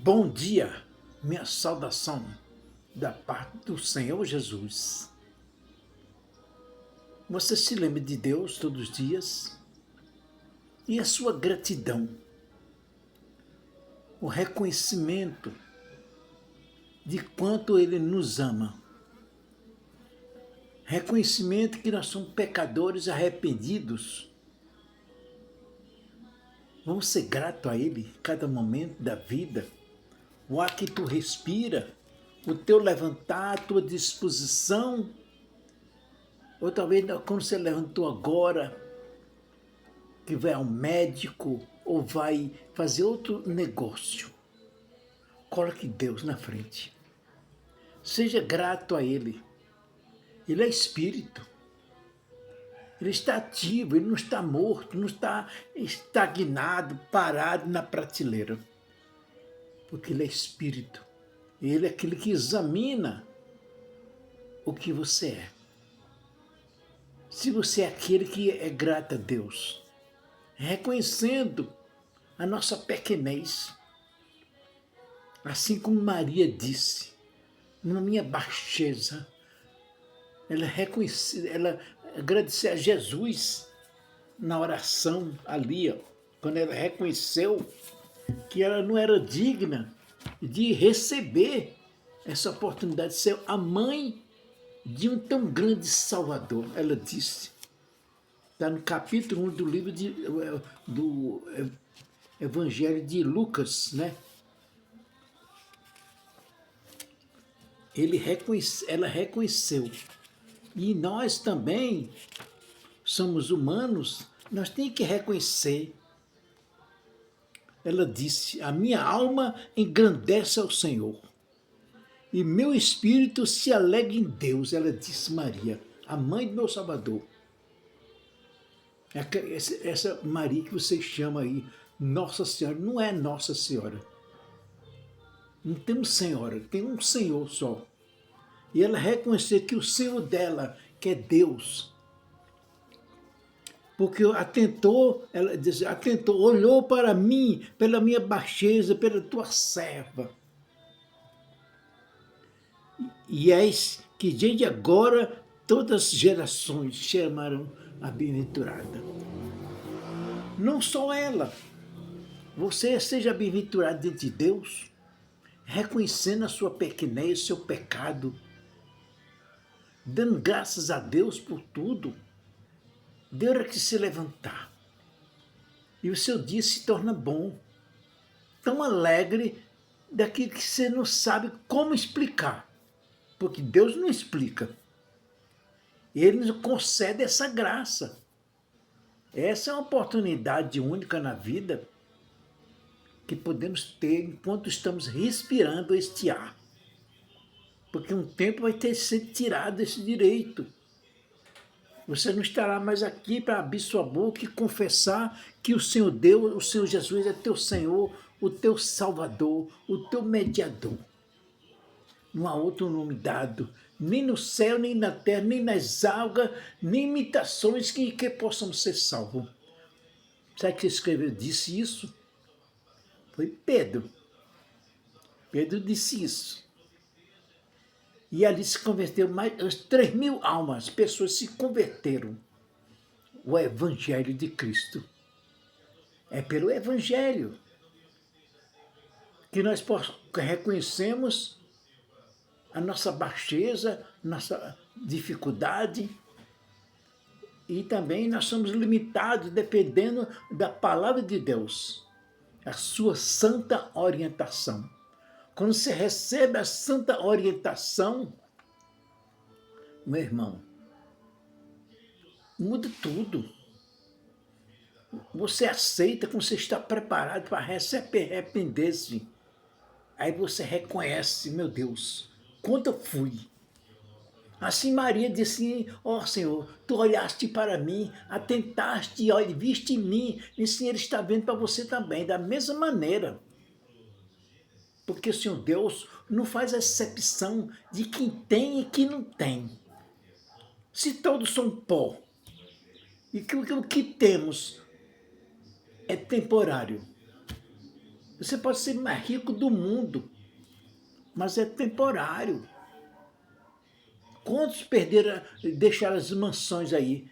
Bom dia, minha saudação da parte do Senhor Jesus. Você se lembra de Deus todos os dias? E a sua gratidão, o reconhecimento de quanto Ele nos ama. Reconhecimento que nós somos pecadores arrependidos. Vamos ser gratos a Ele cada momento da vida. O ar que tu respira, o teu levantar, a tua disposição, ou talvez quando você levantou agora, que vai ao médico ou vai fazer outro negócio, coloque Deus na frente. Seja grato a Ele. Ele é Espírito. Ele está ativo, Ele não está morto, não está estagnado, parado na prateleira. Porque Ele é Espírito. Ele é aquele que examina o que você é. Se você é aquele que é grato a Deus, reconhecendo a nossa pequenez, assim como Maria disse, na minha baixeza, ela agradeceu a Jesus na oração ali, ó, quando ela reconheceu que ela não era digna de receber essa oportunidade de ser a mãe de um tão grande Salvador. Ela disse, está no capítulo 1 do livro do Evangelho de Lucas, né? Ela reconheceu. E nós também somos humanos, nós temos que reconhecer. Ela disse, a minha alma engrandece ao Senhor, e meu espírito se alegra em Deus. Ela disse, Maria, a mãe do meu Salvador. Essa Maria que você chama aí, Nossa Senhora, não é Nossa Senhora. Não temos Senhora, tem um Senhor só. E ela reconheceu que o Senhor dela, que é Deus, porque ela diz, olhou para mim, pela minha baixeza, pela tua serva. E eis que desde agora todas as gerações chamarão a bem-aventurada. Não só ela, você seja bem-aventurado diante de Deus, reconhecendo a sua pequenez, o seu pecado, dando graças a Deus por tudo. Deus é que se levantar. E o seu dia se torna bom, tão alegre, daquilo que você não sabe como explicar. Porque Deus não explica. Ele nos concede essa graça. Essa é uma oportunidade única na vida que podemos ter enquanto estamos respirando este ar. Porque um tempo vai ter sido tirado esse direito. Você não estará mais aqui para abrir sua boca e confessar que o Senhor Deus, o Senhor Jesus é teu Senhor, o teu Salvador, o teu mediador. Não há outro nome dado, nem no céu, nem na terra, nem nas águas, nem imitações que possamos ser salvos. Sabe que escreveu, disse isso? Foi Pedro. Pedro disse isso. E ali se converteu mais de 3.000 almas, pessoas se converteram. O Evangelho de Cristo. É pelo Evangelho que nós reconhecemos a nossa baixeza, nossa dificuldade, e também nós somos limitados dependendo da palavra de Deus, a sua santa orientação. Quando você recebe a santa orientação, meu irmão, muda tudo. Você aceita quando você está preparado para arrepender-se. Aí você reconhece, meu Deus, quanto eu fui. Assim Maria disse, ó Senhor, tu olhaste para mim, atentaste e viste em mim, e o Senhor está vendo para você também, da mesma maneira. Porque o Senhor Deus não faz exceção de quem tem e quem não tem. Se todos são pó, e que o que temos é temporário, Você pode ser mais rico do mundo, mas é temporário. Quantos perderam, deixaram as mansões aí,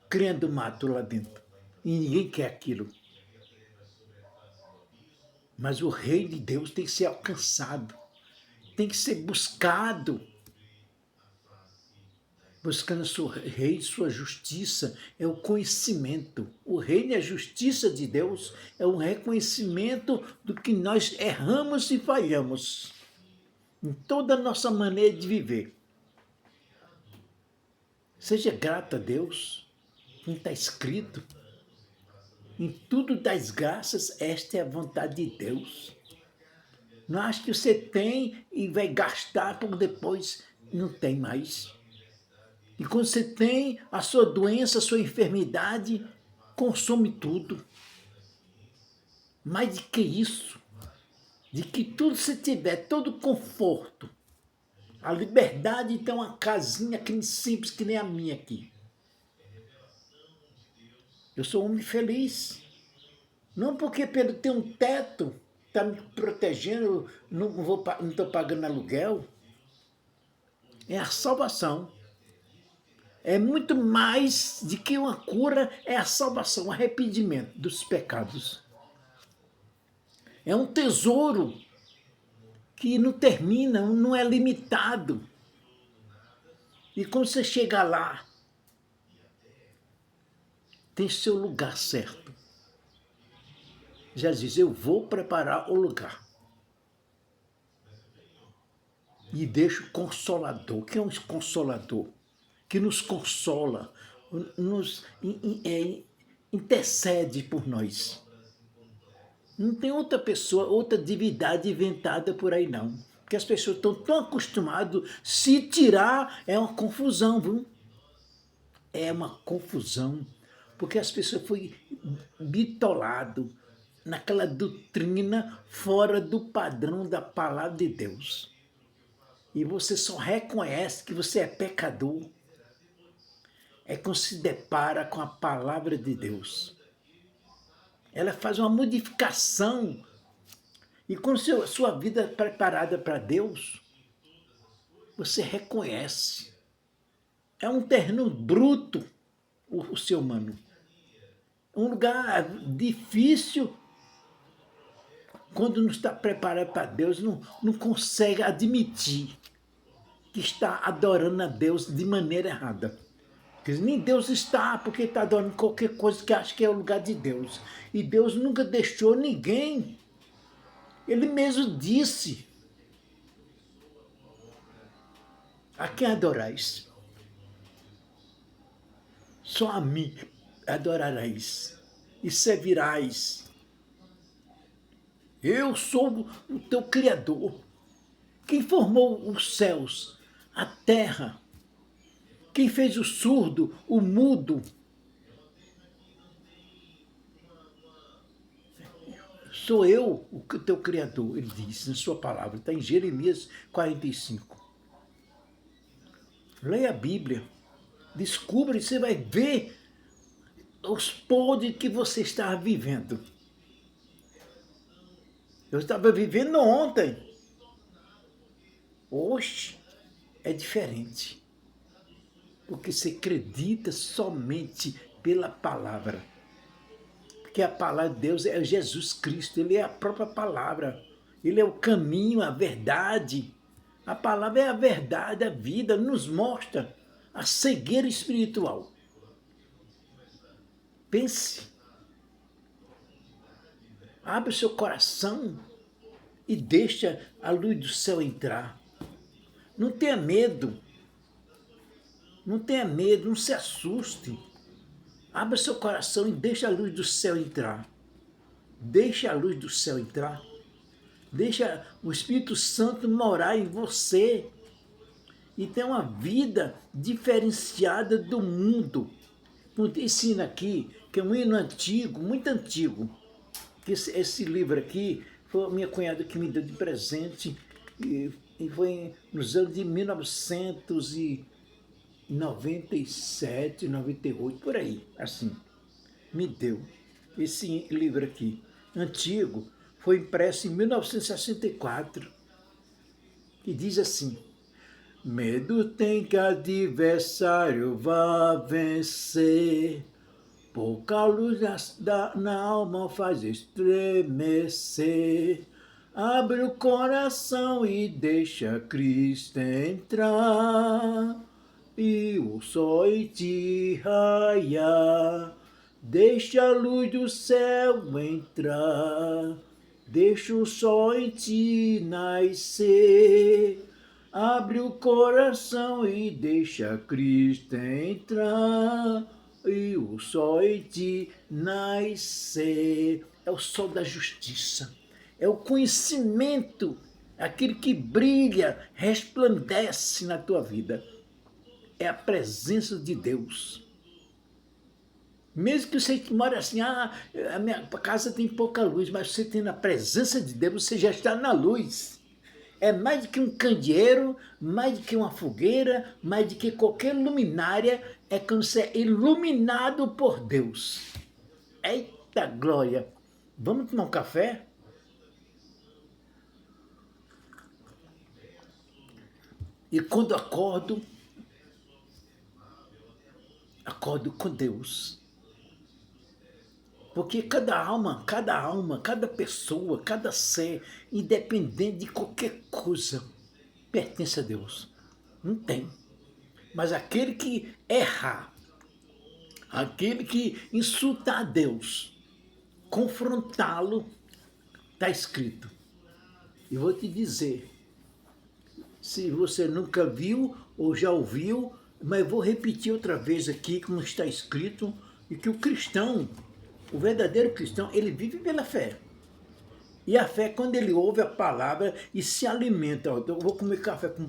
criando mato lá dentro? E ninguém quer aquilo. Mas o reino de Deus tem que ser alcançado, tem que ser buscado. Buscando o seu reino, sua justiça, é o conhecimento. O reino e a justiça de Deus é um reconhecimento do que nós erramos e falhamos em toda a nossa maneira de viver. Seja grato a Deus, como está escrito. Em tudo das graças, esta é a vontade de Deus. Não acha que você tem e vai gastar, porque depois não tem mais. E quando você tem a sua doença, a sua enfermidade, consome tudo. Mais de que isso, de que tudo você tiver, todo conforto, a liberdade de ter uma casinha que nem simples, que nem a minha aqui. Eu sou um homem feliz. Não porque pelo ter um teto, está me protegendo, não estou pagando aluguel. É a salvação. É muito mais do que uma cura, é a salvação, o arrependimento dos pecados. É um tesouro que não termina, não é limitado. E quando você chega lá, tem seu lugar certo. Já diz, eu vou preparar o lugar. E deixa o Consolador. Quem é um Consolador? Que nos consola, nos intercede por nós. Não tem outra pessoa, outra divindade inventada por aí não. Porque as pessoas estão tão acostumadas, se tirar é uma confusão, viu? É uma confusão, porque as pessoas foram bitoladas naquela doutrina fora do padrão da palavra de Deus. E você só reconhece que você é pecador é quando se depara com a palavra de Deus. Ela faz uma modificação. E quando sua vida é preparada para Deus, você reconhece. É um terreno bruto o ser humano. É um lugar difícil. Quando não está preparado para Deus, não consegue admitir que está adorando a Deus de maneira errada. Porque nem Deus está, porque está adorando qualquer coisa que acha que é o lugar de Deus. E Deus nunca deixou ninguém. Ele mesmo disse: a quem adorais? Só a mim adorarás e servirás. Eu sou o teu Criador. Quem formou os céus, a terra? Quem fez o surdo, o mudo? Sou eu o teu Criador, ele disse na sua palavra. Está em Jeremias 45. Leia a Bíblia. Descubra e você vai ver os podres que você estava vivendo. Eu estava vivendo ontem. Hoje é diferente. Porque você acredita somente pela palavra. Porque a palavra de Deus é Jesus Cristo, Ele é a própria palavra. Ele é o caminho, a verdade. A palavra é a verdade, a vida, nos mostra a cegueira espiritual. Pense. Abre o seu coração e deixa a luz do céu entrar. Não tenha medo. Não tenha medo, não se assuste. Abra seu coração e deixa a luz do céu entrar. Deixa a luz do céu entrar. Deixa o Espírito Santo morar em você. E ter uma vida diferenciada do mundo. Ensina aqui, que é um hino antigo, muito antigo. Que esse livro aqui foi a minha cunhada que me deu de presente. E foi nos anos de 1997, 98, por aí, assim, me deu esse livro aqui, antigo, foi impresso em 1964, que diz assim: medo tem que adversário vá vencer, pouca luz na alma faz estremecer. Abre o coração e deixa Cristo entrar, e o sol em ti raiar. Deixa a luz do céu entrar, deixa o sol em ti nascer. Abre o coração e deixa Cristo entrar, e o sol em ti nascer. É o sol da justiça, é o conhecimento, aquele que brilha, resplandece na tua vida. É a presença de Deus. Mesmo que você more assim, a minha casa tem pouca luz, mas você tem a presença de Deus, você já está na luz. É mais do que um candeeiro, mais do que uma fogueira, mais do que qualquer luminária, é quando você é iluminado por Deus. Eita glória! Vamos tomar um café? E quando acordo com Deus. Porque cada alma, cada pessoa, cada ser, independente de qualquer coisa, pertence a Deus. Não tem. Mas aquele que erra, aquele que insulta a Deus, confrontá-lo, está escrito. E vou te dizer, se você nunca viu ou já ouviu, mas vou repetir outra vez aqui como está escrito, e que o cristão, o verdadeiro cristão, ele vive pela fé. E a fé, quando ele ouve a palavra e se alimenta. Eu vou comer café com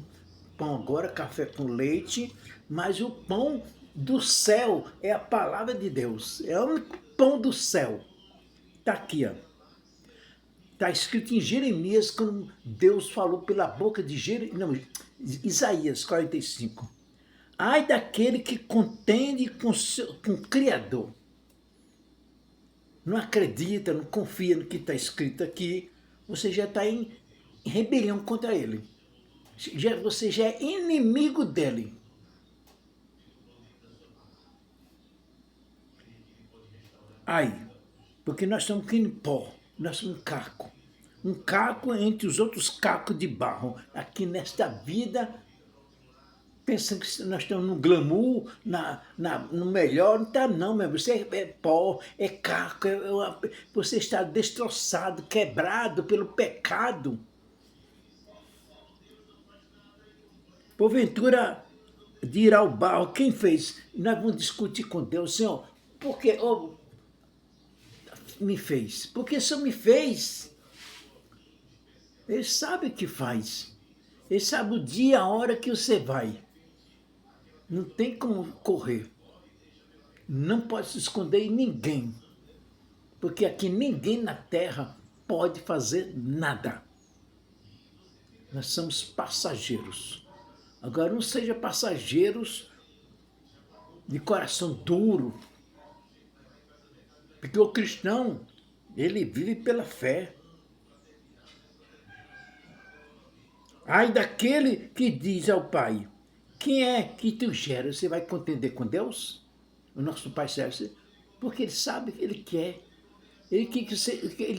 pão agora, café com leite, mas o pão do céu é a palavra de Deus. É o único pão do céu. Está aqui, ó. Está escrito em Jeremias, quando Deus falou pela boca de Isaías 45. Ai daquele que contende com o Criador. Não acredita, não confia no que está escrito aqui, você já está em rebelião contra ele. Você já é inimigo dele. Ai, porque nós somos que pó, nós somos um caco. Um caco entre os outros cacos de barro. Aqui nesta vida, pensando que nós estamos no glamour, no melhor, não está não, meu. Você é pó, é caco, você está destroçado, quebrado pelo pecado. Porventura, de ir ao barro, quem fez? Nós vamos discutir com Deus, Senhor, por que me fez? Porque o Senhor me fez. Ele sabe o que faz. Ele sabe o dia, a hora que você vai. Não tem como correr. Não pode se esconder em ninguém. Porque aqui ninguém na terra pode fazer nada. Nós somos passageiros. Agora não seja passageiros de coração duro. Porque o cristão, ele vive pela fé. Ai daquele que diz ao Pai, quem é que tu gera? Você vai contender com Deus? O nosso Pai Celeste? Porque ele sabe, ele quer. Ele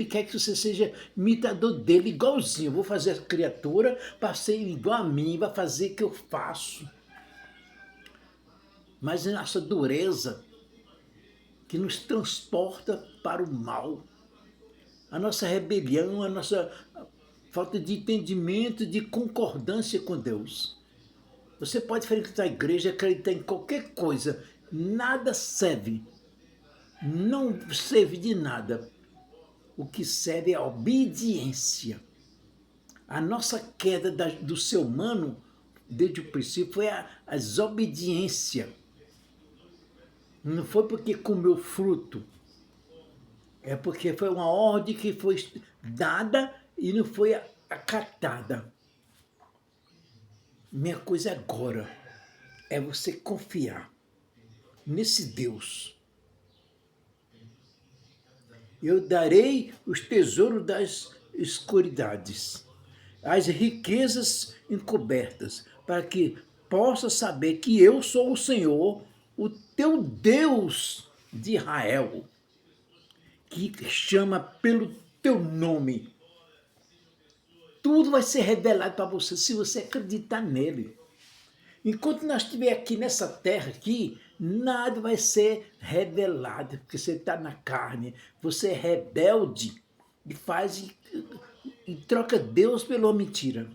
quer que você seja imitador dele, igualzinho. Eu vou fazer a criatura para ser igual a mim, vai fazer o que eu faço. Mas a nossa dureza, que nos transporta para o mal, a nossa rebelião, a nossa falta de entendimento, de concordância com Deus. Você pode frequentar a igreja, acreditar em qualquer coisa, nada serve. Não serve de nada. O que serve é a obediência. A nossa queda do ser humano, desde o princípio, foi a desobediência. Não foi porque comeu fruto. É porque foi uma ordem que foi dada e não foi acatada. Minha coisa agora é você confiar nesse Deus Eu darei os tesouros das escuridades, as riquezas encobertas, para que possa saber que eu sou o Senhor, o teu Deus de Israel, que chama pelo teu nome. Tudo vai ser revelado para você se você acreditar nele. Enquanto nós estivermos aqui nessa terra aqui, nada vai ser revelado, porque você está na carne, você é rebelde e e troca Deus pela mentira.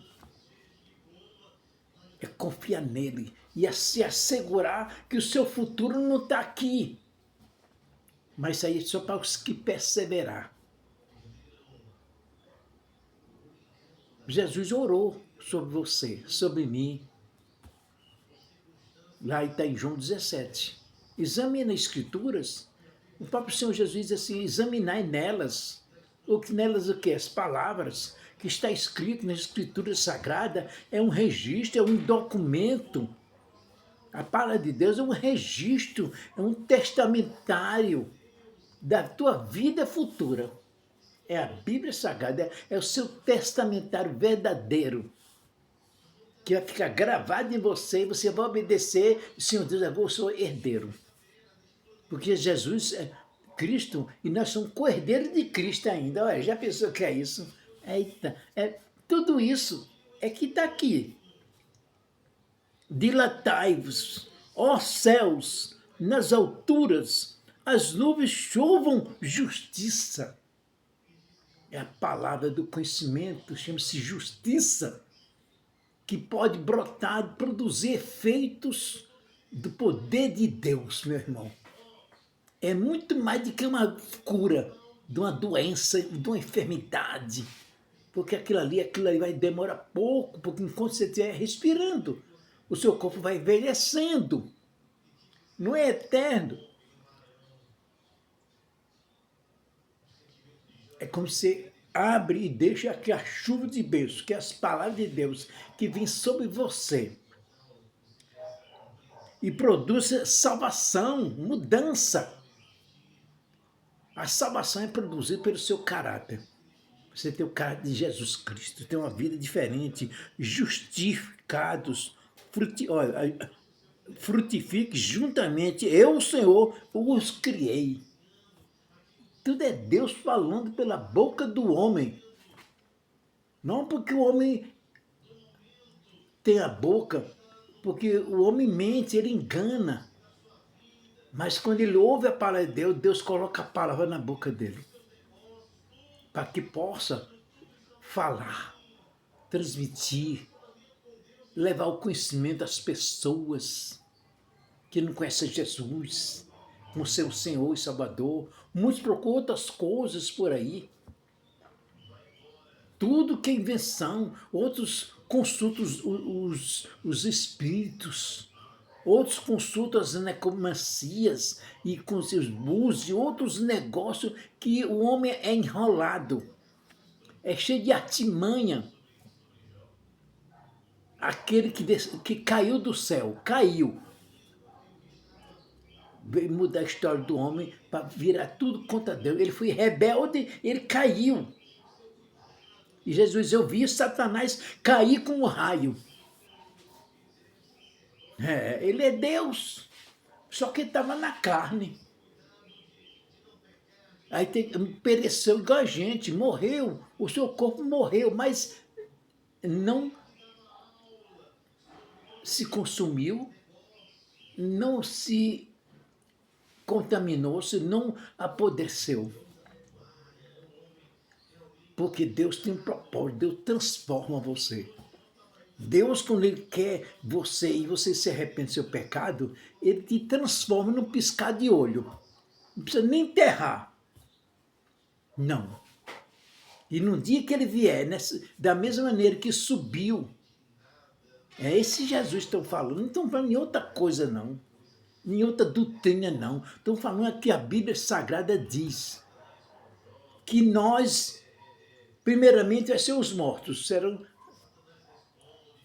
É confiar nele e se assegurar que o seu futuro não está aqui. Mas isso aí é só para os que perseverar. Jesus orou sobre você, sobre mim. Lá está em João 17. Examina as escrituras. O próprio Senhor Jesus diz assim, examinai nelas. Nelas o quê? As palavras que está escrito na escritura sagrada é um registro, é um documento. A palavra de Deus é um registro, é um testamentário da tua vida futura. É a Bíblia Sagrada, é o seu testamentário verdadeiro, que vai ficar gravado em você, e você vai obedecer, Senhor Deus, eu sou herdeiro. Porque Jesus é Cristo, e nós somos co-herdeiros de Cristo ainda. Olha, já pensou que é isso? Eita, tudo isso é que está aqui. Dilatai-vos, ó céus, nas alturas, as nuvens chovam justiça. É a palavra do conhecimento, chama-se justiça, que pode brotar, produzir efeitos do poder de Deus, meu irmão. É muito mais do que uma cura de uma doença, de uma enfermidade, porque aquilo ali vai demorar pouco, porque enquanto você estiver respirando, o seu corpo vai envelhecendo, não é eterno. É como se abre e deixa aqui a chuva de bênçãos, que é as palavras de Deus que vêm sobre você e produz salvação, mudança. A salvação é produzida pelo seu caráter. Você tem o caráter de Jesus Cristo, tem uma vida diferente, justificados, frutifique juntamente, eu, o Senhor, os criei. Tudo é Deus falando pela boca do homem. Não porque o homem tem a boca, porque o homem mente, ele engana. Mas quando ele ouve a palavra de Deus, Deus coloca a palavra na boca dele, para que possa falar, transmitir, levar o conhecimento às pessoas que não conhecem Jesus como seu Senhor e Salvador. Muitos procuram outras coisas por aí. Tudo que é invenção, outros consultam os espíritos, outros consultam as necromancias e com seus búzios e outros negócios que o homem é enrolado, é cheio de artimanha. Aquele que caiu do céu, caiu. Veio mudar a história do homem para virar tudo contra Deus. Ele foi rebelde, ele caiu. E Jesus, eu vi Satanás cair com um raio. Ele é Deus, só que ele estava na carne. Aí pereceu igual a gente, morreu, o seu corpo morreu, mas não se consumiu, não se contaminou-se, não apodreceu. Porque Deus tem um propósito, Deus transforma você. Deus, quando Ele quer você e você se arrepende do seu pecado, Ele te transforma num piscar de olho. Não precisa nem enterrar. Não. E no dia que Ele vier, da mesma maneira que subiu, é esse Jesus que estão falando, não estão falando em outra coisa não, em outra doutrina não. Estão falando que a Bíblia Sagrada diz que nós, primeiramente, vai ser os mortos, serão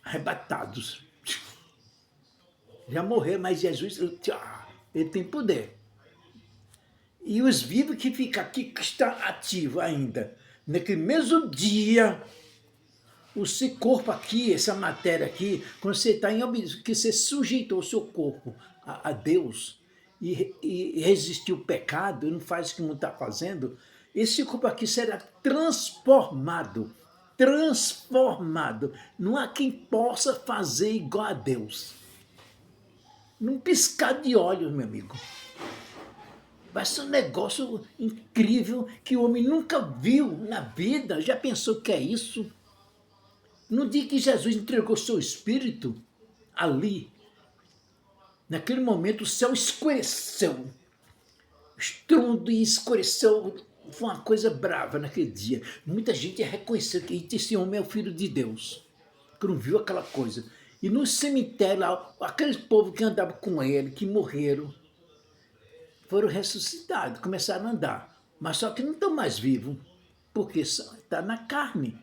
arrebatados. Já morreram, mas Jesus, ele tem poder. E os vivos que ficam aqui, que está ativo ainda. Naquele mesmo dia, o seu corpo aqui, essa matéria aqui, quando você está em obediência, que você sujeitou o seu corpo a Deus e resistiu o pecado, e não faz o que não está fazendo, esse corpo aqui será transformado. Transformado. Não há quem possa fazer igual a Deus. Num piscar de olhos, meu amigo. Vai ser um negócio incrível que o homem nunca viu na vida. Já pensou que é isso? No dia que Jesus entregou seu espírito, ali, naquele momento o céu escureceu. O estrondo e escureceu. Foi uma coisa brava naquele dia. Muita gente reconheceu que esse homem é o Filho de Deus. Que não viu aquela coisa. E no cemitério lá, aqueles povos que andavam com ele, que morreram, foram ressuscitados, começaram a andar. Mas só que não estão mais vivos, porque está na carne.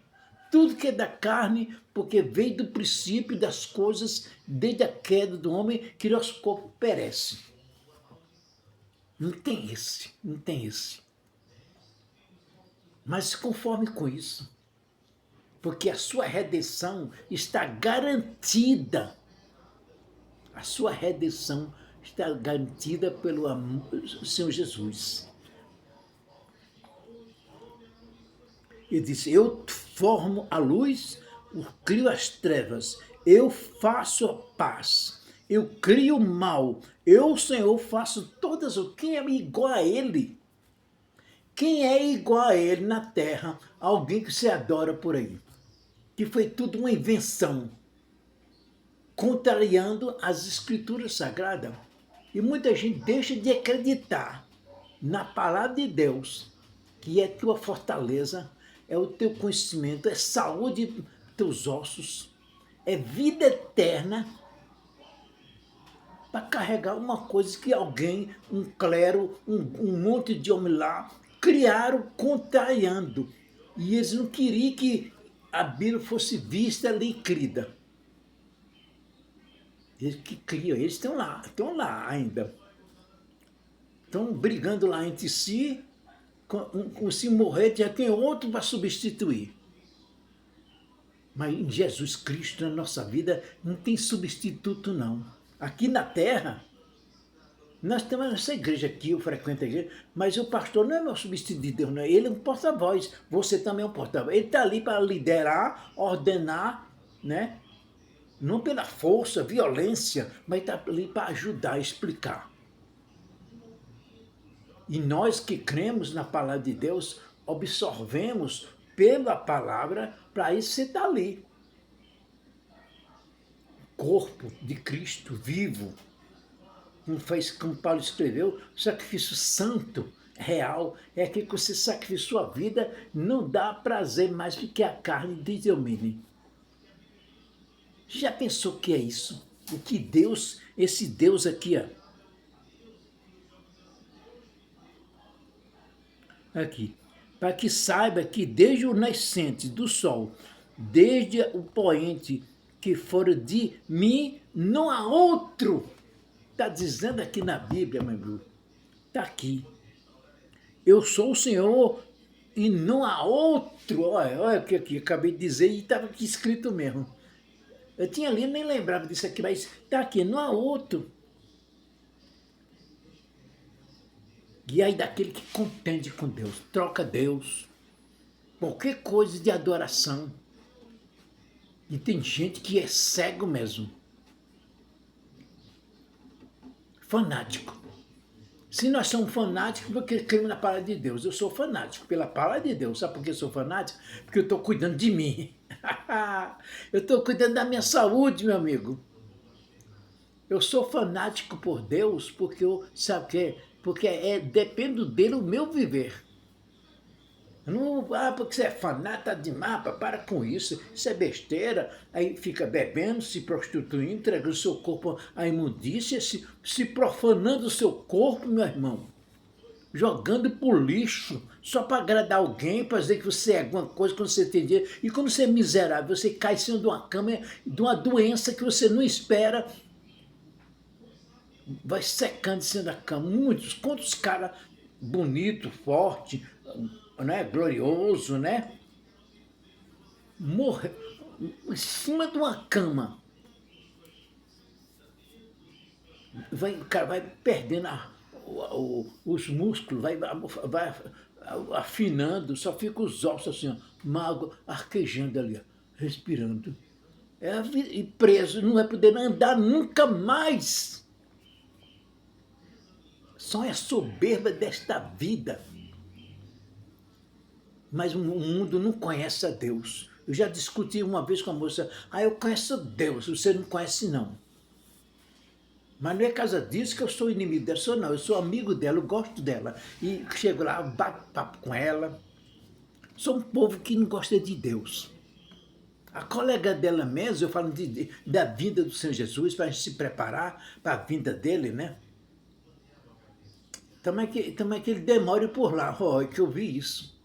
Tudo que é da carne, porque veio do princípio das coisas, desde a queda do homem, que nosso corpo perece. Não tem esse, não tem esse. Mas se conforme com isso, porque a sua redenção está garantida. A sua redenção está garantida pelo Senhor Jesus. Ele disse, eu formo a luz, eu crio as trevas, eu faço a paz, eu crio o mal, eu, Senhor, faço todas. Quem é igual a Ele? Quem é igual a Ele na terra? Alguém que se adora por aí. Que foi tudo uma invenção, contrariando as Escrituras Sagradas. E muita gente deixa de acreditar na palavra de Deus, que é tua fortaleza, é o teu conhecimento, é saúde dos teus ossos, é vida eterna, para carregar uma coisa que alguém, um clero, um monte de homem lá, criaram contrariando. E eles não queriam que a Bíblia fosse vista ali e crida. Eles que criam, eles estão lá ainda. Estão brigando lá entre si, se morrer já tem outro para substituir. Mas em Jesus Cristo, na nossa vida, não tem substituto não. Aqui na terra, nós temos essa igreja aqui, eu frequento a igreja, mas o pastor não é meu substituto de Deus, não é? Ele é um porta-voz, você também é um porta-voz. Ele está ali para liderar, ordenar, né? Não pela força, violência, mas está ali para ajudar, explicar. E nós que cremos na palavra de Deus, absorvemos pela palavra, para isso você está ali. Corpo de Cristo vivo, como Paulo escreveu, sacrifício santo, real, é aquele que você sacrifica sua vida, não dá prazer mais do que a carne de domínio. Já pensou o que é isso? O que Deus, esse Deus aqui, ó. Aqui. Para que saiba que desde o nascente do sol, desde o poente que for de mim, não há outro. Está dizendo aqui na Bíblia, meu amigo. Está aqui. Eu sou o Senhor e não há outro. Olha o que aqui acabei de dizer e estava aqui escrito mesmo. Eu tinha lido, nem lembrava disso aqui, mas está aqui, não há outro. E aí daquele que contende com Deus, troca Deus, qualquer coisa de adoração. E tem gente que é cego mesmo. Fanático. Se nós somos fanáticos, porque cremos na palavra de Deus. Eu sou fanático pela palavra de Deus. Sabe por que eu sou fanático? Porque eu estou cuidando de mim. Eu estou cuidando da minha saúde, meu amigo. Eu sou fanático por Deus porque sabe o quê? Porque depende dele o meu viver. Não, porque você é fanático demais, para com isso é besteira. Aí fica bebendo, se prostituindo, entregando o seu corpo à imundícia, se profanando o seu corpo, meu irmão. Jogando por lixo, só para agradar alguém, para dizer que você é alguma coisa quando você tem dinheiro. E quando você é miserável, você cai em cima de uma cama, de uma doença que você não espera, vai secando em cima da cama. Quantos caras bonito, forte, né, glorioso, né? Morre em cima de uma cama. O cara vai perdendo os músculos, vai afinando, só fica os ossos assim, ó, mago, arquejando ali, ó, respirando. E preso, não vai poder andar nunca mais. Só é soberba desta vida. Mas o mundo não conhece a Deus. Eu já discuti uma vez com a moça, eu conheço Deus, você não conhece não. Mas não é por causa disso que eu sou inimigo dela, não. Eu sou amigo dela, eu gosto dela. E chego lá, bato papo com ela. Sou um povo que não gosta de Deus. A colega dela mesmo, eu falo da vinda do Senhor Jesus, para a gente se preparar para a vinda dele, né? Também que ele demore por lá, que eu vi isso.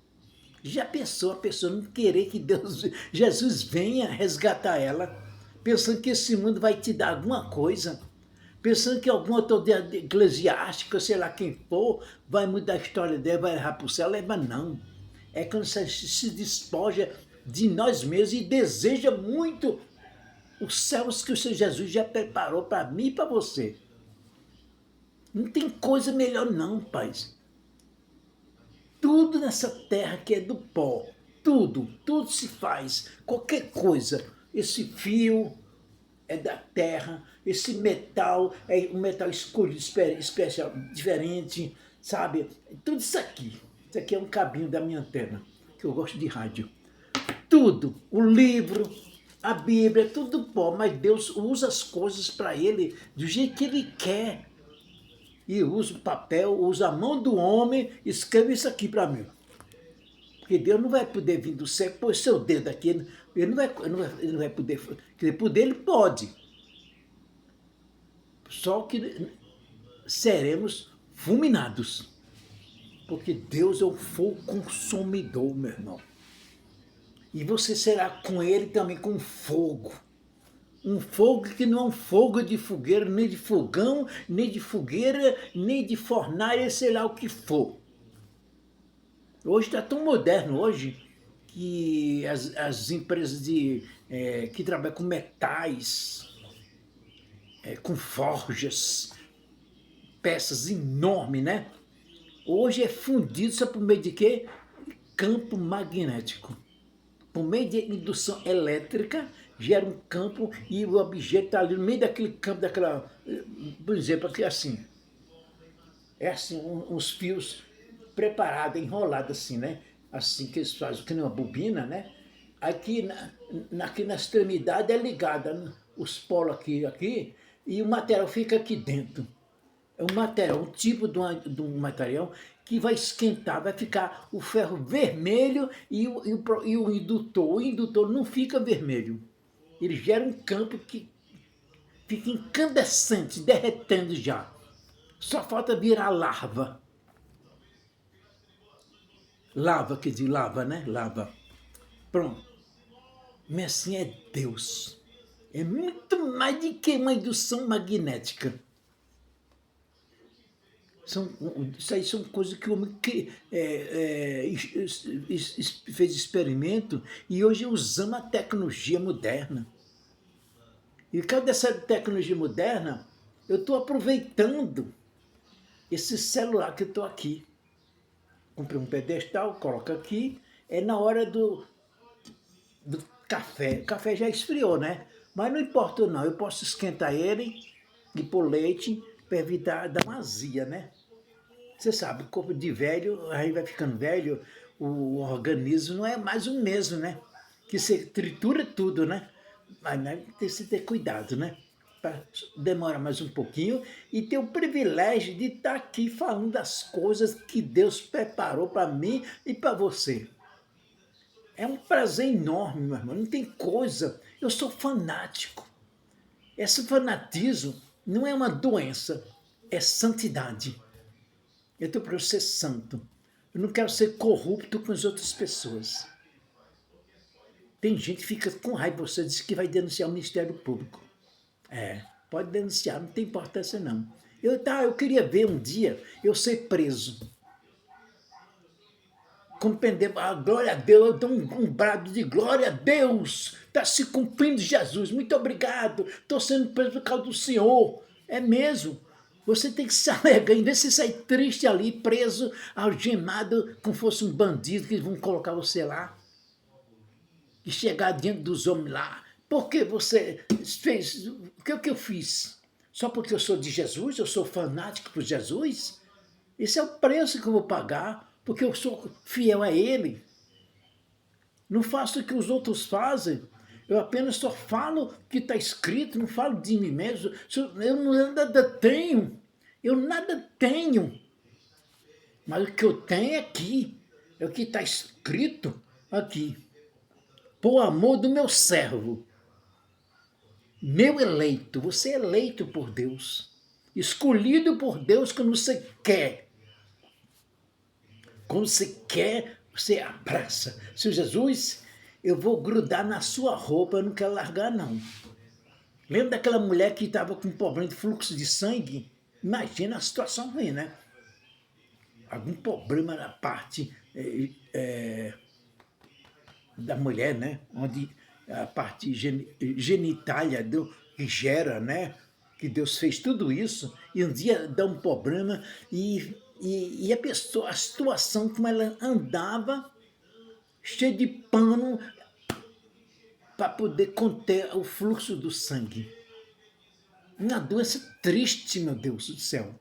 Já pensou a pessoa não querer que Jesus venha resgatar ela, pensando que esse mundo vai te dar alguma coisa, pensando que algum autoridade eclesiástica, sei lá quem for, vai mudar a história dela, vai levar para o céu, leva não. É quando você se despoja de nós mesmos e deseja muito os céus que o Senhor Jesus já preparou para mim e para você. Não tem coisa melhor não, Pai. Tudo nessa terra que é do pó, tudo se faz, qualquer coisa. Esse fio é da terra, esse metal é um metal escolhido, especial, diferente, sabe? Tudo isso aqui é um cabinho da minha antena, que eu gosto de rádio. Tudo, o livro, a Bíblia, é tudo pó, mas Deus usa as coisas para ele do jeito que ele quer. E usa o papel, usa a mão do homem, escreve isso aqui para mim. Porque Deus não vai poder vir do céu, pôr seu dedo aqui, ele não vai poder, quer poder ele pode. Só que seremos fulminados. Porque Deus é o fogo consumidor, meu irmão. E você será com ele também com fogo. Um fogo que não é um fogo de fogueira, nem de fogão, nem de fogueira, nem de fornalha, sei lá o que for. Hoje está tão moderno hoje que as empresas que trabalham com metais, com forjas, peças enormes, né? Hoje é fundido só por meio de quê? Campo magnético. Por meio de indução elétrica, gera um campo e o objeto está ali no meio daquele campo, por exemplo, aqui assim. É assim, uns fios preparados, enrolados assim, né? Assim que eles fazem, que nem uma bobina, né? Aqui na extremidade é ligada os polos aqui, e o material fica aqui dentro. É um material, um tipo de um material que vai esquentar, vai ficar o ferro vermelho e o indutor. O indutor não fica vermelho. Ele gera um campo que fica incandescente, derretendo já. Só falta virar lava. Lava, quer dizer, lava, né? Lava. Pronto. Mas assim é Deus. É muito mais do que uma indução magnética. Isso aí são coisas que o homem fez experimento e hoje usamos a tecnologia moderna. E por causa dessa tecnologia moderna, eu estou aproveitando esse celular que eu estou aqui. Comprei um pedestal, coloco aqui, é na hora do café. O café já esfriou, né? Mas não importa não, eu posso esquentar ele e pôr leite para evitar dar uma azia, né? Você sabe, o corpo de velho, aí vai ficando velho, o organismo não é mais o mesmo, né? Que você tritura tudo, né? Mas tem que se ter cuidado, né? Para demorar mais um pouquinho e ter o privilégio de estar aqui falando das coisas que Deus preparou para mim e para você. É um prazer enorme, meu irmão, não tem coisa. Eu sou fanático. Esse fanatismo não é uma doença, é santidade. Eu estou para ser santo. Eu não quero ser corrupto com as outras pessoas. Tem gente que fica com raiva, você diz que vai denunciar o Ministério Público. Pode denunciar, não tem importância não. Eu queria ver um dia eu ser preso. compreender, glória a Deus, eu dou um brado de glória a Deus, está se cumprindo Jesus, muito obrigado, estou sendo preso por causa do Senhor. É mesmo. Você tem que se alegrar, em vez de você sair triste ali, preso, algemado, como fosse um bandido que vão colocar você lá. E chegar diante dos homens lá. Por que você fez? O que eu fiz? Só porque eu sou de Jesus? Eu sou fanático por Jesus? Esse é o preço que eu vou pagar, porque eu sou fiel a Ele. Não faço o que os outros fazem. Eu apenas só falo o que está escrito, não falo de mim mesmo. Eu nada tenho. Eu nada tenho. Mas o que eu tenho é aqui. É o que está escrito aqui. Por amor do meu servo, meu eleito. Você é eleito por Deus. Escolhido por Deus quando você quer. Quando você quer, você abraça. Senhor Jesus, eu vou grudar na sua roupa, eu não quero largar não. Lembra daquela mulher que estava com problema de fluxo de sangue? Imagina a situação ruim, né? Algum problema na parte da mulher, né? Onde a parte genitália que gera, né? Que Deus fez tudo isso, e um dia dá um problema, e a pessoa, a situação como ela andava, cheia de pano, para poder conter o fluxo do sangue. Uma doença triste, meu Deus do céu.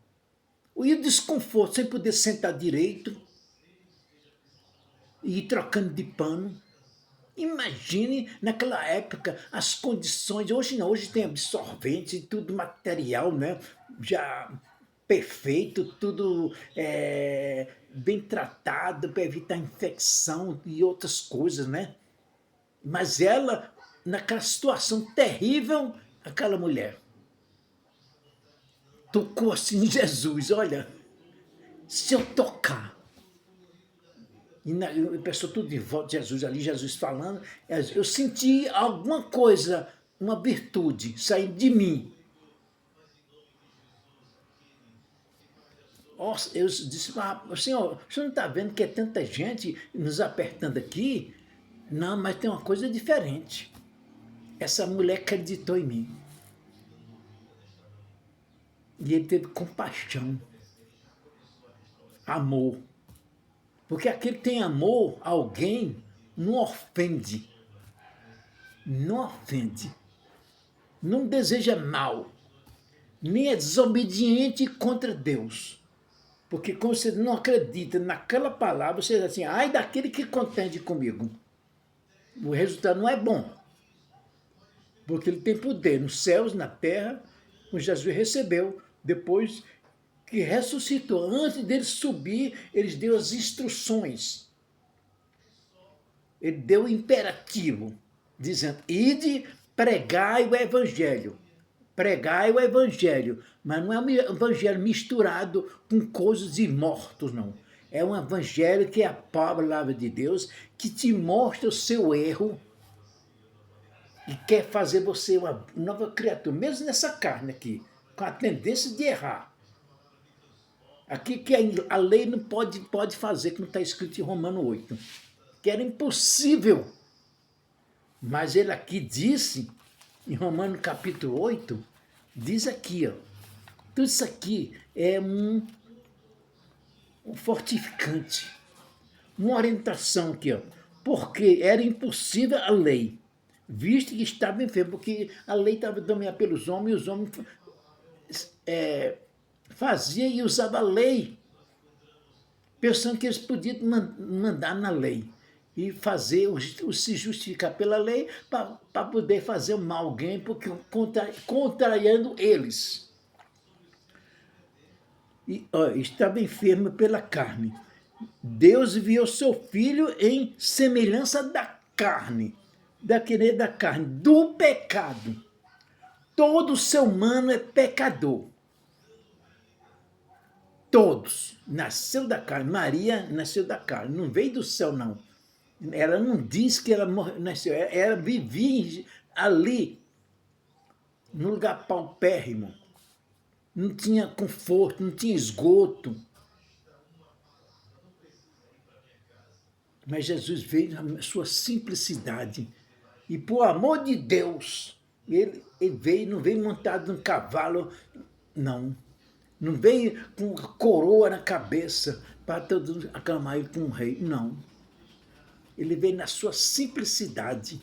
E o desconforto, sem poder sentar direito, e ir trocando de pano. Imagine naquela época as condições. Hoje não, hoje tem absorvente e tudo material, né? Já perfeito, tudo bem tratado para evitar infecção e outras coisas, né? Mas ela, naquela situação terrível, aquela mulher tocou assim em Jesus, olha, se eu tocar, e a pessoa tudo em volta de Jesus ali, Jesus falando, eu senti alguma coisa, uma virtude saindo de mim. Eu disse, Senhor, o senhor não está vendo que é tanta gente nos apertando aqui? Não, mas tem uma coisa diferente. Essa mulher acreditou em mim. E ele teve compaixão, amor. Porque aquele que tem amor a alguém não ofende. Não ofende. Não deseja mal. Nem é desobediente contra Deus. Porque quando você não acredita naquela palavra, você diz assim, ai daquele que contende comigo. O resultado não é bom. Porque ele tem poder nos céus, na terra, o Jesus recebeu, depois que ressuscitou. Antes dele subir, ele deu as instruções. Ele deu o imperativo, dizendo, ide, pregai o evangelho. Pregai o evangelho, mas não é um evangelho misturado com coisas de mortos, não. É um evangelho que é a palavra de Deus, que te mostra o seu erro e quer fazer você uma nova criatura, mesmo nessa carne aqui, com a tendência de errar. Aqui que a lei não pode fazer, como está escrito em Romano 8, que era impossível. Mas ele aqui disse, em Romano capítulo 8, diz aqui, ó, tudo isso aqui é um fortificante, uma orientação aqui, ó, porque era impossível a lei, visto que estava enfermo, porque a lei estava dominada pelos homens, e os homens faziam e usavam a lei, pensando que eles podiam mandar na lei e fazer, se justificar pela lei para poder fazer mal a alguém, porque contrariando eles. E, estava enfermo pela carne. Deus enviou seu filho em semelhança da carne, da carne, do pecado. Todo ser humano é pecador. Todos. Nasceu da carne. Maria nasceu da carne, não veio do céu, não. Ela não diz que ela nasceu, ela vivia ali, num lugar paupérrimo. Não tinha conforto, não tinha esgoto. Mas Jesus veio na sua simplicidade. E por amor de Deus, ele veio, não veio montado num cavalo, não. Não veio com coroa na cabeça para todos aclamar ele como um rei, não. Ele veio na sua simplicidade.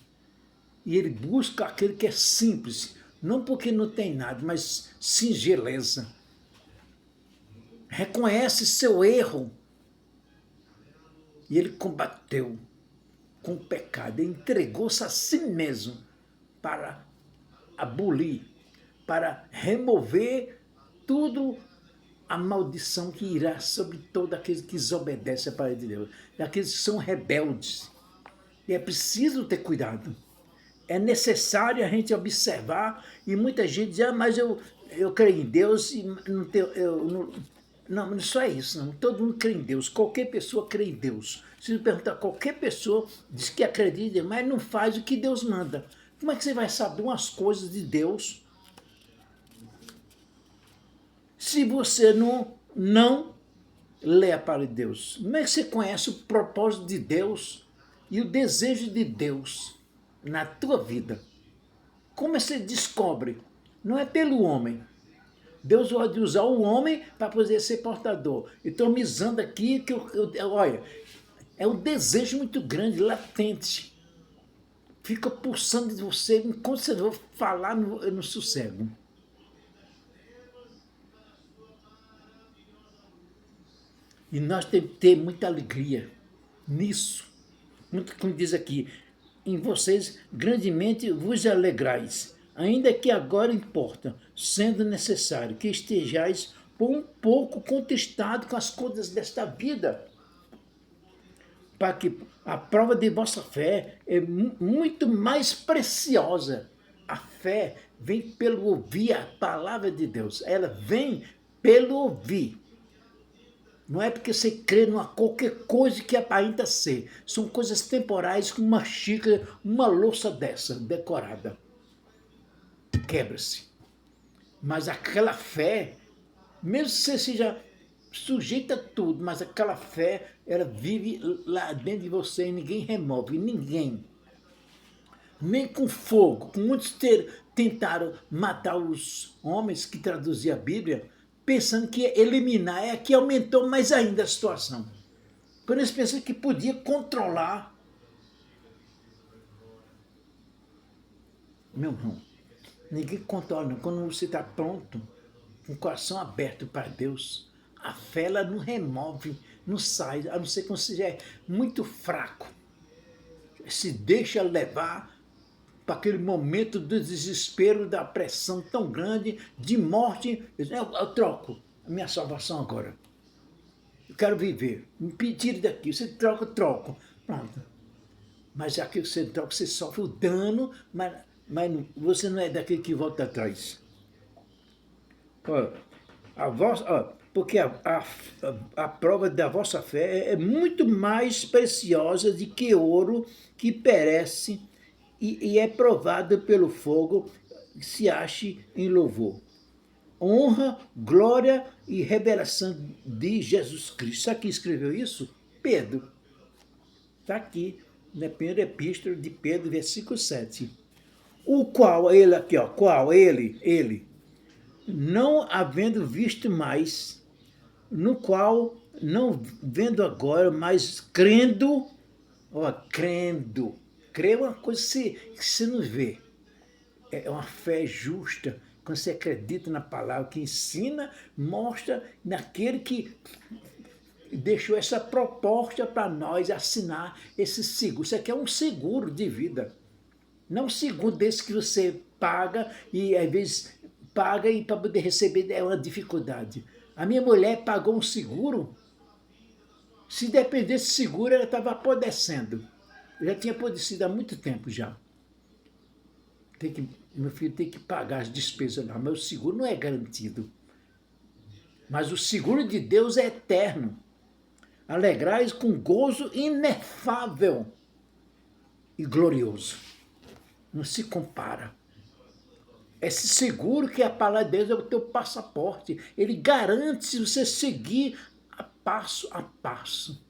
E ele busca aquele que é simples, não porque não tem nada, mas singeleza. Reconhece seu erro. E ele combateu com o pecado, ele entregou-se a si mesmo para abolir, para remover tudo a maldição que irá sobre todos aqueles que desobedecem a palavra de Deus, daqueles que são rebeldes. E é preciso ter cuidado. É necessário a gente observar, e muita gente diz, mas eu creio em Deus e não tenho, não só é isso, não. Todo mundo crê em Deus, qualquer pessoa crê em Deus. Se você perguntar, qualquer pessoa diz que acredita, mas não faz o que Deus manda. Como é que você vai saber umas coisas de Deus se você não lê a palavra de Deus? Como é que você conhece o propósito de Deus e o desejo de Deus na tua vida? Como é que você descobre? Não é pelo homem. Deus pode usar o homem para poder ser portador. Estou me usando aqui, que olha, é um desejo muito grande, latente. Fica pulsando de você, enquanto você não falar, eu não sossego. E nós temos que ter muita alegria nisso. Muito como diz aqui, em vocês grandemente vos alegrais, ainda que agora importa, sendo necessário que estejais por um pouco contristado com as coisas desta vida, para que a prova de vossa fé é muito mais preciosa. A fé vem pelo ouvir a palavra de Deus, ela vem pelo ouvir. Não é porque você crê numa qualquer coisa que aparenta ser. São coisas temporais, como uma xícara, uma louça dessa, decorada. Quebra-se. Mas aquela fé, mesmo que você seja sujeito a tudo, mas aquela fé, ela vive lá dentro de você e ninguém remove, ninguém. Nem com fogo. Muitos tentaram matar os homens que traduziam a Bíblia, pensando que ia eliminar, é que aumentou mais ainda a situação. Quando eles pensaram que podia controlar. Meu irmão, ninguém controla, não. Quando você está pronto, com o coração aberto para Deus, a fé ela não remove, não sai, a não ser que você seja muito fraco. Se deixa levar para aquele momento do desespero, da pressão tão grande, de morte. Eu troco a minha salvação agora. Eu quero viver. Me tire daqui. Você troca, eu troco. Pronto. Mas aquilo que você troca, você sofre o dano, mas você não é daquele que volta atrás. Porque a prova da vossa fé é muito mais preciosa do que ouro que perece e é provado pelo fogo, se ache em louvor. Honra, glória e revelação de Jesus Cristo. Sabe quem escreveu isso? Pedro. Está aqui, na primeira epístola de Pedro, versículo 7. O qual, ele aqui, ó, qual, ele, não havendo visto mais, no qual, não vendo agora, mas crendo, crendo. Crer é uma coisa que você não vê. É uma fé justa, quando você acredita na palavra, que ensina, mostra naquele que deixou essa proposta para nós assinar esse seguro. Isso aqui é um seguro de vida. Não um seguro desse que você paga e às vezes paga e para poder receber é uma dificuldade. A minha mulher pagou um seguro, se dependesse de seguro ela estava apodrecendo. Eu já tinha apodrecido há muito tempo já. Meu filho tem que pagar as despesas lá, mas o seguro não é garantido. Mas o seguro de Deus é eterno. Alegrais com gozo inefável e glorioso. Não se compara. Esse seguro que é a palavra de Deus é o teu passaporte. Ele garante se você seguir a passo a passo.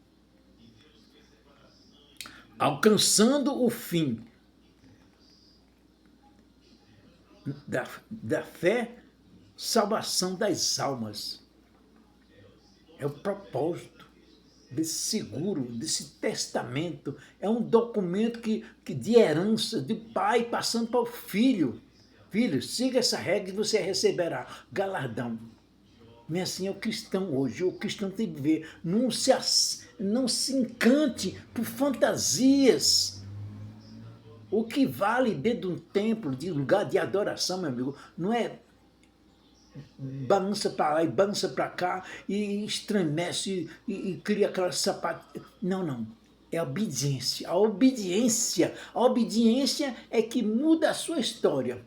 alcançando o fim da fé, salvação das almas. É o propósito desse seguro, desse testamento. É um documento que de herança, de pai passando para o filho. Filho, siga essa regra e você receberá galardão. Mas assim é o cristão hoje. O cristão tem que ver. Não se encante por fantasias. O que vale dentro de um templo, de lugar de adoração, meu amigo, não é balança para lá e balança para cá e estremece e cria aquela sapato. Não, não. É a obediência. A obediência é que muda a sua história.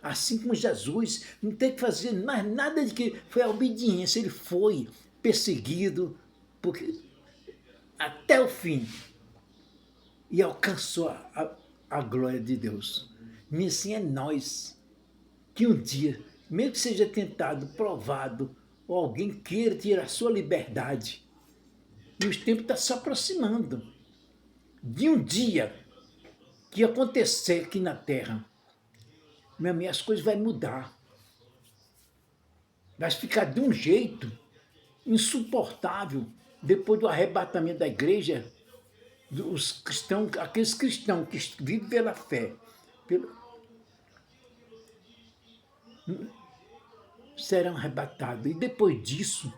Assim como Jesus não tem que fazer mais nada de que foi a obediência. Ele foi perseguido porque, até o fim e alcançou a glória de Deus. E assim é nós que um dia, mesmo que seja tentado, provado, ou alguém queira tirar a sua liberdade, e os tempos estão se aproximando de um dia que acontecer aqui na Terra, meu amigo, as coisas vão mudar. Vai ficar de um jeito insuportável depois do arrebatamento da igreja, os cristãos, aqueles cristãos que vivem pela fé, serão arrebatados. E depois disso,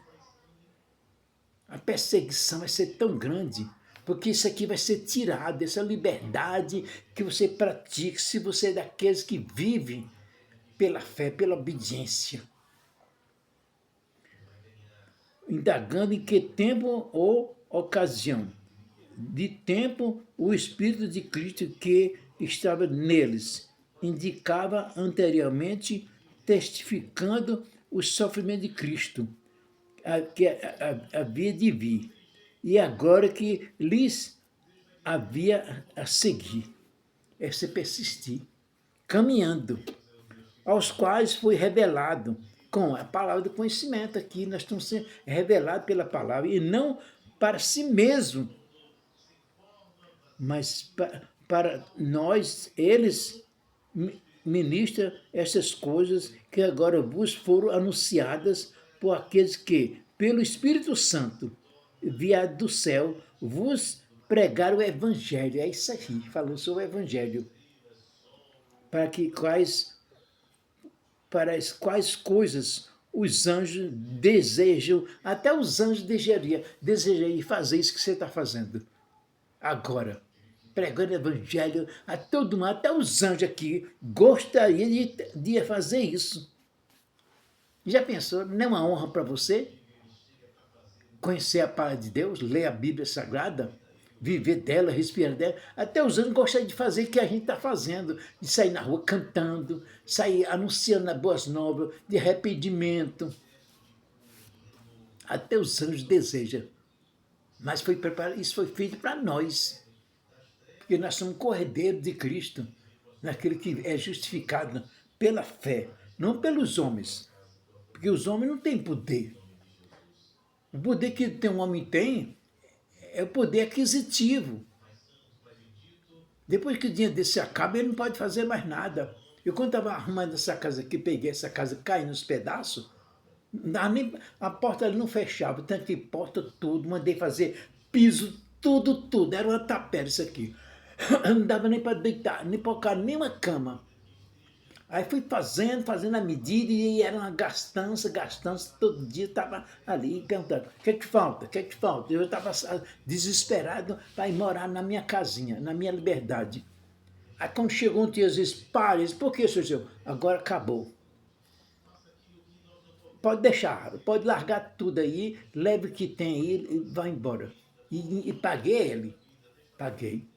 a perseguição vai ser tão grande, porque isso aqui vai ser tirado, essa liberdade que você pratica, se você é daqueles que vivem pela fé, pela obediência. Indagando em que tempo ou ocasião. De tempo, o Espírito de Cristo que estava neles indicava anteriormente, testificando o sofrimento de Cristo, que havia de vir, e agora que lhes havia a seguir. É se persistir, caminhando, aos quais foi revelado com a palavra do conhecimento. Aqui nós estamos sendo revelados pela palavra, e não para si mesmo, mas para nós, eles ministram essas coisas que agora vos foram anunciadas por aqueles que, pelo Espírito Santo, enviado do céu, vos pregaram o Evangelho. É isso aí, falou sobre o Evangelho. Para as quais coisas os anjos desejam, até os anjos desejariam fazer isso que você está fazendo agora, pregando o Evangelho a todo mundo, até os anjos aqui gostariam de fazer isso. Já pensou? Não é uma honra para você conhecer a palavra de Deus, ler a Bíblia Sagrada, viver dela, respirar dela? Até os anjos gostariam de fazer o que a gente está fazendo, de sair na rua cantando, sair anunciando as boas novas, de arrependimento. Até os anjos desejam. Mas isso foi feito para nós, porque nós somos cordeiros de Cristo, naquele que é justificado pela fé, não pelos homens, porque os homens não têm poder. O poder que um homem tem é o poder aquisitivo. Depois que o dinheiro desse acaba, ele não pode fazer mais nada. Eu, quando estava arrumando essa casa aqui, peguei essa casa caindo nos pedaços, a porta ali não fechava, tanto que porta tudo, mandei fazer piso, tudo, era uma tapera isso aqui. Não dava nem para deitar, nem para colocar nenhuma cama. Aí fui fazendo a medida, e era uma gastança, todo dia estava ali perguntando, o que é que falta, o que é que falta? Eu estava desesperado para ir morar na minha casinha, na minha liberdade. Aí quando chegou um dia, às vezes, pare, por que, senhor? Agora acabou. Pode deixar, pode largar tudo aí, leve o que tem aí e vai embora. E paguei ele, paguei.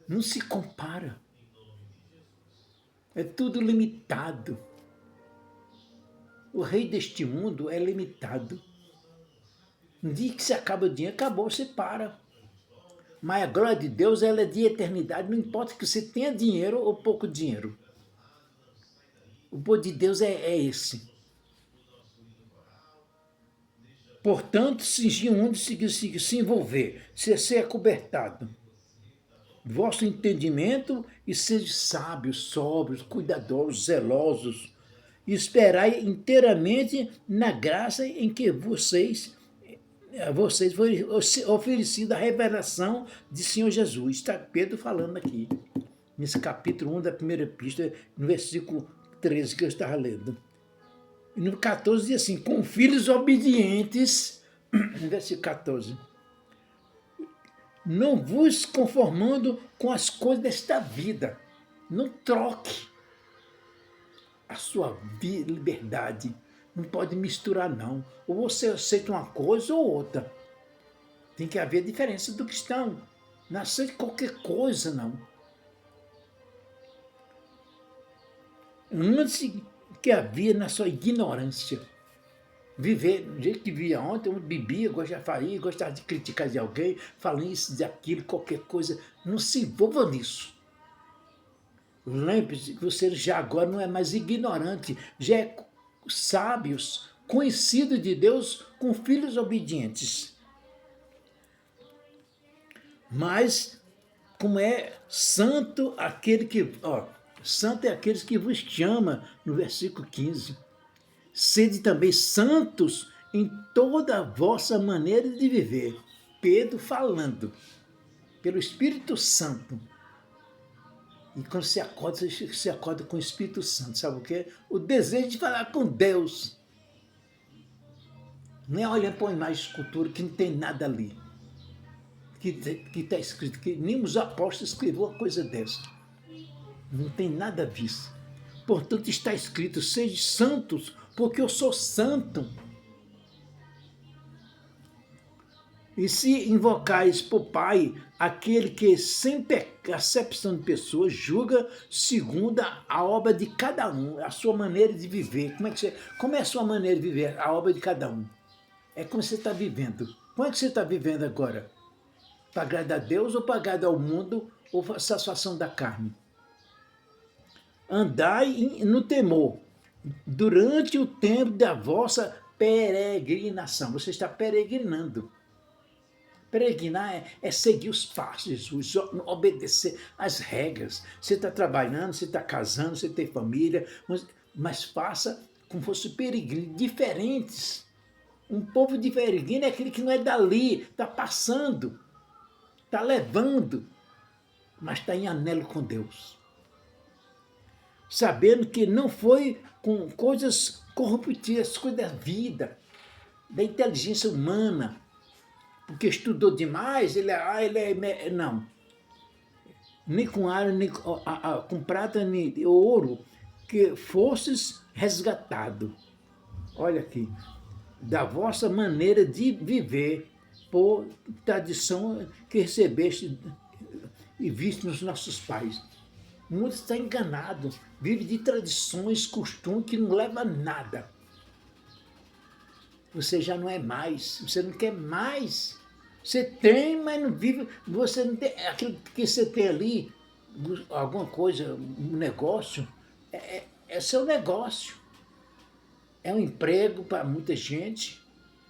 Não se compara. É tudo limitado. O rei deste mundo é limitado. Um dia que se acaba o dinheiro, acabou, você para. Mas a glória de Deus, ela é de eternidade, não importa que você tenha dinheiro ou pouco dinheiro. O poder de Deus é esse. Portanto, cingir onde se envolver, ser acobertado. Vosso entendimento e sede sábios, sóbrios, cuidadosos, zelosos, e esperai inteiramente na graça em que a vocês foi oferecida a revelação de Senhor Jesus. Está Pedro falando aqui, nesse capítulo 1 da primeira epístola, no versículo 13 que eu estava lendo. E no 14 diz assim, com filhos obedientes, no versículo 14, não vos conformando com as coisas desta vida. Não troque a sua liberdade. Não pode misturar, não. Ou você aceita uma coisa ou outra. Tem que haver diferença do cristão. Não aceita qualquer coisa, não. Antes que havia na sua ignorância. Viver do jeito que via ontem, eu bebia, gostava de falar, gostava de criticar de alguém, falando isso, de aquilo, qualquer coisa. Não se envolva nisso. Lembre-se que você já agora não é mais ignorante, já é sábios, conhecido de Deus, com filhos obedientes. Mas, como é santo aquele que... santo é aquele que vos chama, no versículo 15. Sede também santos em toda a vossa maneira de viver. Pedro falando, pelo Espírito Santo. E quando você acorda com o Espírito Santo, sabe o quê? O desejo de falar com Deus. Não é olhando para uma imagem de escultura que não tem nada ali. Que está escrito, que nem os apóstolos escreveram uma coisa dessa. Não tem nada disso. Portanto, está escrito, sejam santos, porque eu sou santo. E se invocais por Pai, aquele que, sem acepção de pessoas, julga segundo a obra de cada um, a sua maneira de viver. Como é a sua maneira de viver? A obra de cada um. É como você está vivendo. Como é que você está vivendo agora? Para agradar a Deus ou para agradar ao mundo ou para a satisfação da carne? Andai no temor, durante o tempo da vossa peregrinação. Você está peregrinando. Peregrinar é seguir os passos de Jesus, obedecer às regras. Você está trabalhando, você está casando, você tem família, mas faça como fosse peregrino, diferentes. Um povo de peregrino é aquele que não é dali, está passando, está levando, mas está em anelo com Deus. Sabendo que não foi com coisas corruptíveis, coisas da vida, da inteligência humana, porque estudou demais, não. Nem com ar, nem com prata, nem ouro, que fosses resgatado. Olha aqui, da vossa maneira de viver, por tradição que recebeste e viste nos nossos pais. O mundo está enganado, vive de tradições, costumes que não leva a nada. Você já não é mais, você não quer mais. Você tem, mas não vive, você não tem, aquilo que você tem ali, alguma coisa, um negócio, é seu negócio. É um emprego para muita gente,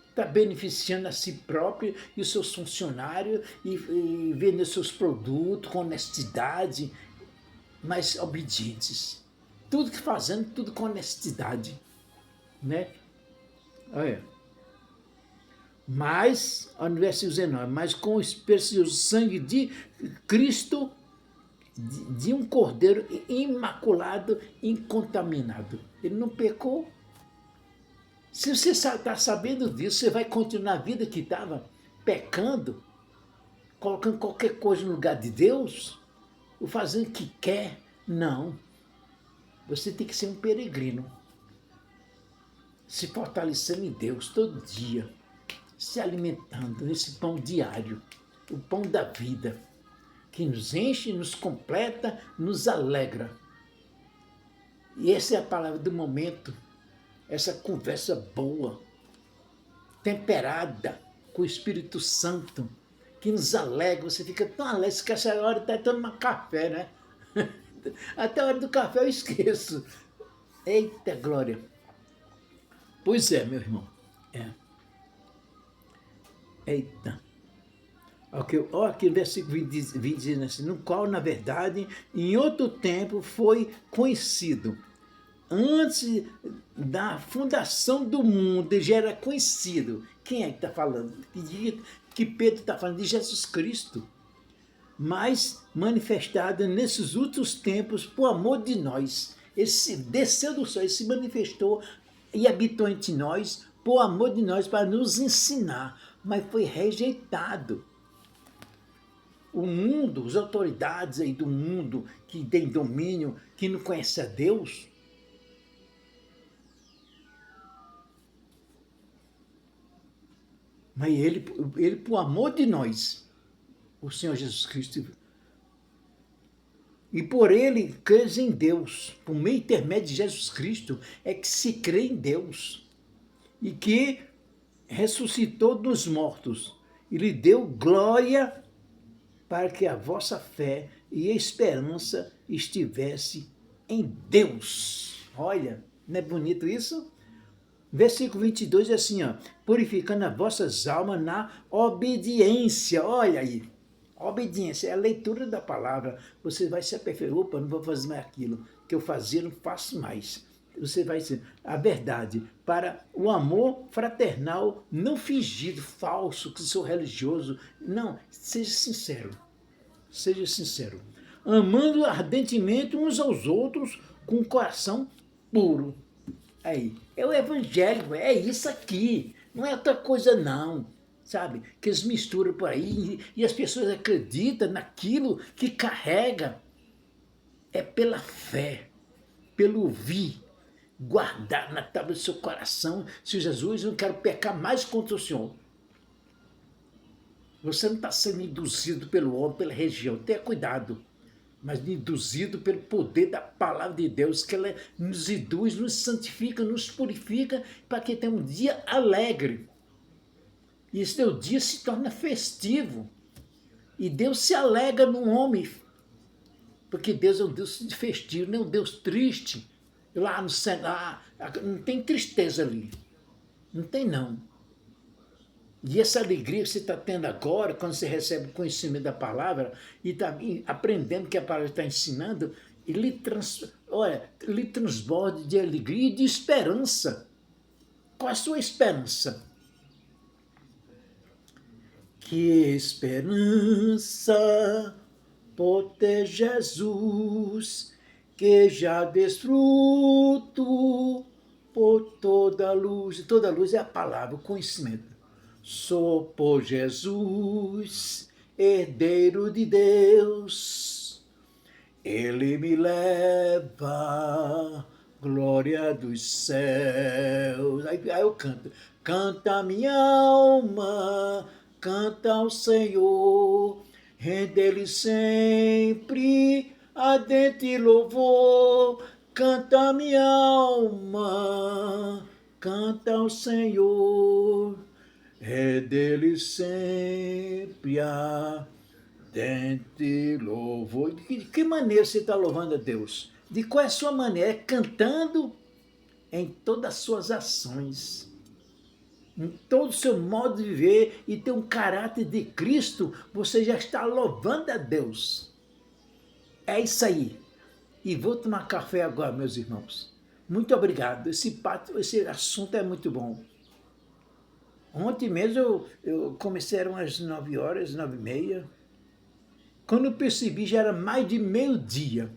está beneficiando a si próprio e os seus funcionários e vendendo seus produtos com honestidade, mas obedientes. Tudo que fazendo, tudo com honestidade, né? Olha. Mas, no versículo 19, mas com o precioso sangue de Cristo, de um cordeiro imaculado, incontaminado. Ele não pecou. Se você está sabendo disso, você vai continuar a vida que estava pecando, colocando qualquer coisa no lugar de Deus, ou fazendo o que quer. Não. Você tem que ser um peregrino, se fortalecendo em Deus todo dia, se alimentando nesse pão diário, o pão da vida, que nos enche, nos completa, nos alegra. E essa é a palavra do momento, essa conversa boa, temperada com o Espírito Santo, que nos alegra. Você fica tão alegre que essa hora está tomando café, né? Até a hora do café eu esqueço. Eita glória! Pois é, meu irmão. Eita. Olha aqui o versículo 20 dizendo assim, no qual, na verdade, em outro tempo foi conhecido. Antes da fundação do mundo, ele já era conhecido. Quem é que está falando? Que Pedro está falando de Jesus Cristo. Mas manifestado nesses últimos tempos por amor de nós. Ele se desceu do céu, ele se manifestou e habitou entre nós por amor de nós para nos ensinar, mas foi rejeitado. O mundo, as autoridades aí do mundo que tem domínio, que não conhece a Deus, mas ele por amor de nós, o Senhor Jesus Cristo, e por ele crês em Deus, por meio intermédio de Jesus Cristo, é que se crê em Deus, e que ressuscitou dos mortos, e lhe deu glória para que a vossa fé e esperança estivesse em Deus. Olha, não é bonito isso? Versículo 22 é assim, ó, purificando as vossas almas na obediência. Olha aí, obediência é a leitura da palavra. Você vai se aperfeiçoar, opa, não vou fazer mais aquilo que eu fazia, não faço mais. Você vai ser a verdade para o amor fraternal, não fingido, falso, que sou religioso. Não, seja sincero. Seja sincero. Amando ardentemente uns aos outros com um coração puro. Aí, é o evangélico, é isso aqui. Não é outra coisa não. Sabe? Que eles misturam por aí e as pessoas acreditam naquilo que carrega. É pela fé, pelo ouvir, guardar na tábua do seu coração. Se Jesus, eu não quero pecar mais contra o Senhor. Você não está sendo induzido pelo homem, pela região. Tenha cuidado. Mas induzido pelo poder da palavra de Deus, que ela nos induz, nos santifica, nos purifica, para que tenha um dia alegre. E esse teu dia se torna festivo. E Deus se alegra no homem. Porque Deus é um Deus festivo, não é um Deus triste. Lá no céu, não tem tristeza ali. Não tem não. E essa alegria que você está tendo agora, quando você recebe o conhecimento da palavra e está aprendendo o que a palavra está ensinando, lhe transborda de alegria e de esperança. Qual a sua esperança? Que esperança por ter Jesus, que já desfruto por toda a luz. E toda a luz é a palavra, o conhecimento. Sou por Jesus, herdeiro de Deus, Ele me leva, glória dos céus. Aí eu canto, canta minha alma, canta ao Senhor, rende-lhe sempre ardente louvor, canta minha alma, canta ao Senhor. É dele sempre ardente louvor. De que maneira você está louvando a Deus? De qual é a sua maneira? É cantando em todas as suas ações, em todo o seu modo de viver e ter um caráter de Cristo, você já está louvando a Deus. É isso aí. E vou tomar café agora, meus irmãos. Muito obrigado. Esse assunto é muito bom. Ontem mesmo eu comecei, eram às 9 horas, 9h30. Quando eu percebi, já era mais de meio-dia.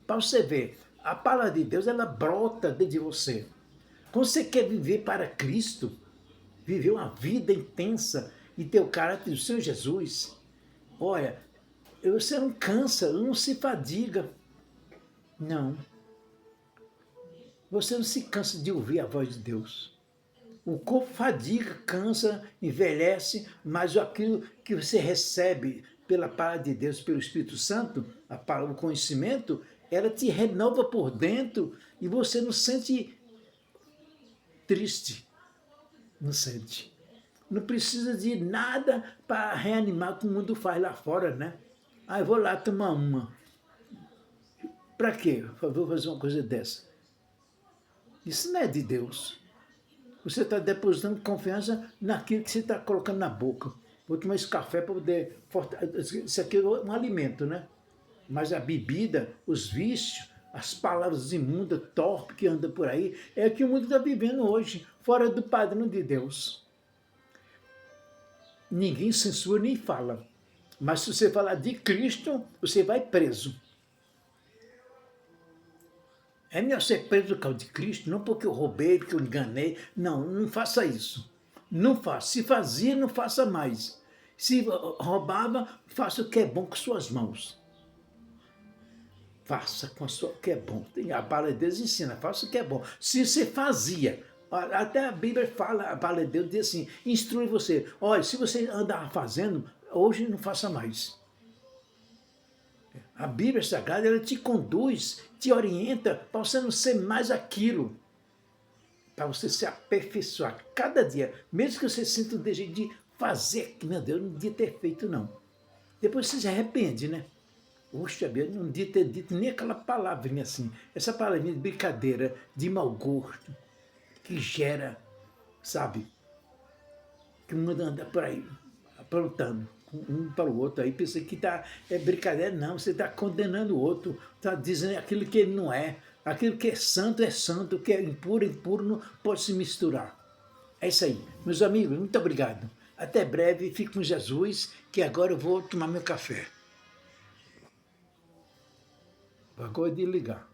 Para você ver, a palavra de Deus, ela brota dentro de você. Quando você quer viver para Cristo, viver uma vida intensa e ter o caráter do Senhor Jesus, olha, você não cansa, não se fadiga. Não. Você não se cansa de ouvir a voz de Deus. O corpo fadiga, cansa, envelhece, mas aquilo que você recebe pela palavra de Deus, pelo Espírito Santo, o conhecimento, ela te renova por dentro e você não sente triste. Não sente. Não precisa de nada para reanimar como o mundo faz lá fora, né? Ah, eu vou lá tomar uma. Para quê? Vou fazer uma coisa dessa. Isso não é de Deus. Você está depositando confiança naquilo que você está colocando na boca. Vou tomar esse café para poder... Isso aqui é um alimento, né? Mas a bebida, os vícios, as palavras imundas, torpes que andam por aí, é o que o mundo está vivendo hoje, fora do padrão de Deus. Ninguém censura nem fala. Mas se você falar de Cristo, você vai preso. É melhor ser preso por causa de Cristo, não porque eu roubei, porque eu enganei. Não, não faça isso. Não faça. Se fazia, não faça mais. Se roubava, faça o que é bom com suas mãos. Faça com a sua o que é bom. A palavra de Deus ensina, faça o que é bom. Se você fazia, até a Bíblia fala, a palavra de Deus diz assim, instrui você. Olha, se você andar fazendo, hoje não faça mais. A Bíblia Sagrada, ela te conduz, te orienta para você não ser mais aquilo. Para você se aperfeiçoar cada dia. Mesmo que você sinta o desejo de fazer, que meu Deus, não devia ter feito não. Depois você se arrepende, né? Poxa, eu não devia ter dito nem aquela palavrinha assim. Essa palavrinha de brincadeira, de mau gosto, que gera, sabe? Que o mundo anda por aí, aprontando um para o outro aí, pensa que é brincadeira, não, você está condenando o outro, está dizendo aquilo que ele não é, aquilo que é santo, o que é impuro, não pode se misturar. É isso aí. Meus amigos, muito obrigado. Até breve, fique com Jesus, que agora eu vou tomar meu café. Agora de ligar.